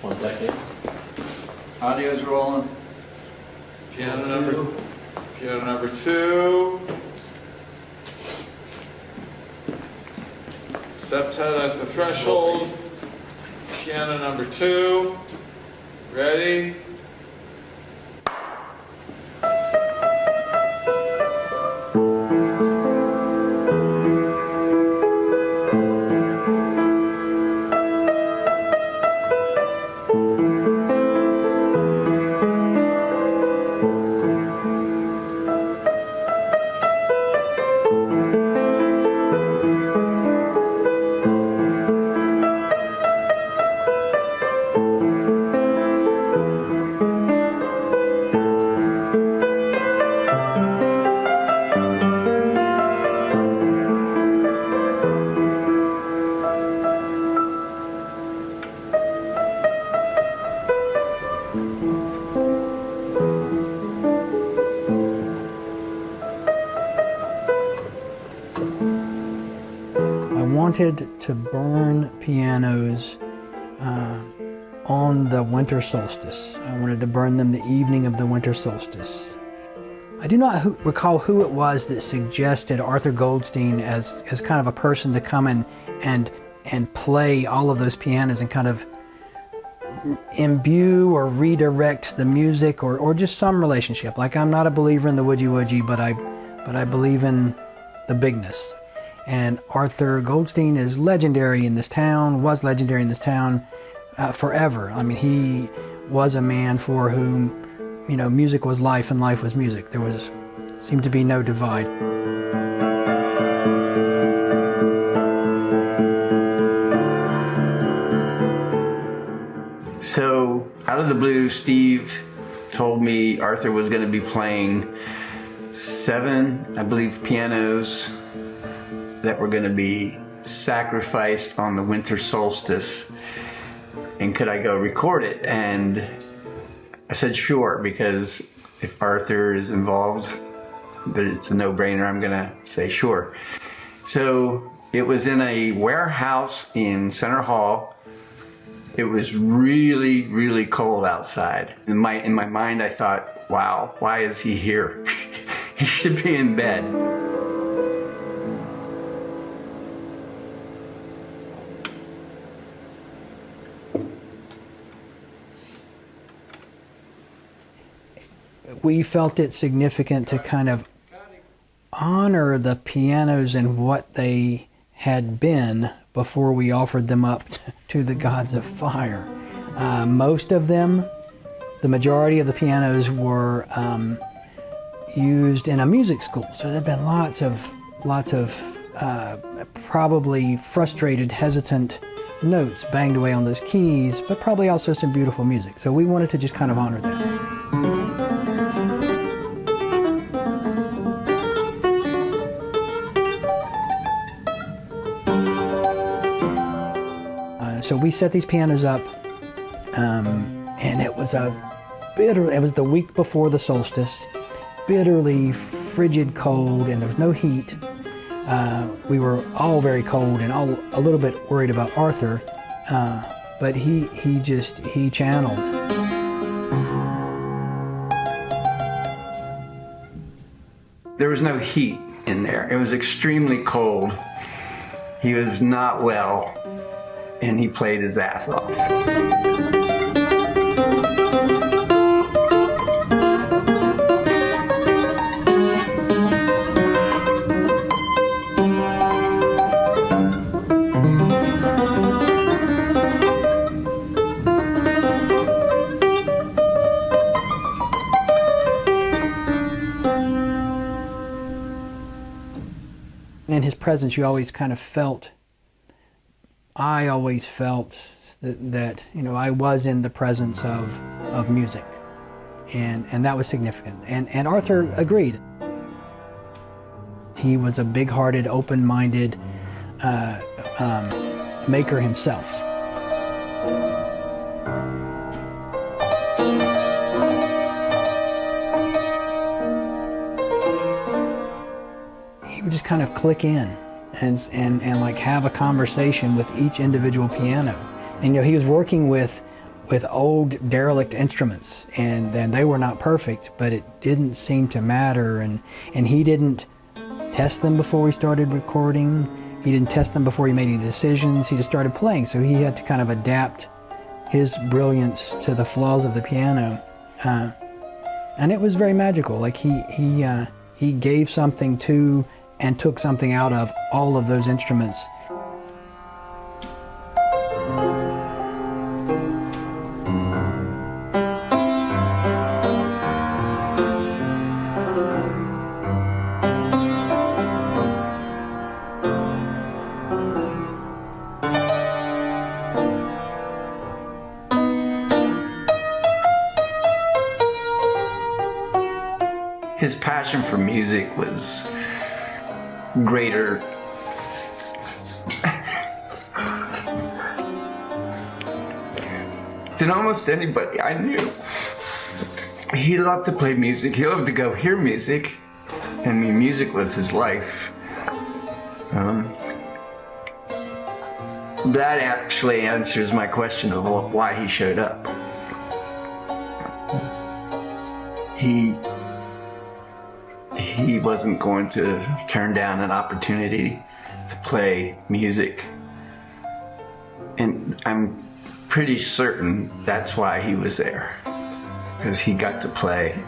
One second. Audio's rolling. Piano number 2. Septet at the threshold. Piano number 2. Ready? Wanted to burn pianos on the winter solstice. I wanted to burn them the evening of the winter solstice. I do not recall who it was that suggested Arthur Goldstein as kind of a person to come in and play all of those pianos and kind of imbue or redirect the music or just some relationship. Like, I'm not a believer in the woodgy, but I believe in the bigness. And Arthur Goldstein is legendary in this town, was legendary in this town forever. I mean, he was a man for whom, music was life and life was music. There seemed to be no divide. So, out of the blue, Steve told me Arthur was going to be playing 7, I believe, pianos that were going to be sacrificed on the winter solstice, and could I go record it? And I said sure, because if Arthur is involved, it's a no-brainer. I'm going to say sure. So it was in a warehouse in Center Hall. It was really, really cold outside. In my mind, I thought, wow, why is he here? He should be in bed. We felt it significant to kind of honor the pianos and what they had been before we offered them up to the gods of fire. Most of them, the majority of the pianos were used in a music school. So there have been lots of probably frustrated, hesitant notes banged away on those keys, but probably also some beautiful music. So we wanted to just kind of honor that. So we set these pianos up, and it was it was the week before the solstice, bitterly frigid cold, and there was no heat. We were all very cold and all a little bit worried about Arthur, but he channeled. There was no heat in there. It was extremely cold. He was not well, and he played his ass off. In his presence, you always kind of felt, I always felt that I was in the presence of music, and that was significant. And Arthur agreed. He was a big-hearted, open-minded maker himself. He would just kind of click in and like have a conversation with each individual piano. And he was working with with old derelict instruments, and then they were not perfect, but it didn't seem to matter. And he didn't test them before we started recording. He didn't test them before he made any decisions. He just started playing, so he had to kind of adapt his brilliance to the flaws of the piano, and it was very magical. Like he gave something to and took something out of all of those instruments. His passion for music was greater than almost anybody I knew. He loved to play music. He loved to go hear music. I mean, music was his life. That actually answers my question of why he showed up. He wasn't going to turn down an opportunity to play music. And I'm pretty certain that's why he was there, because he got to play.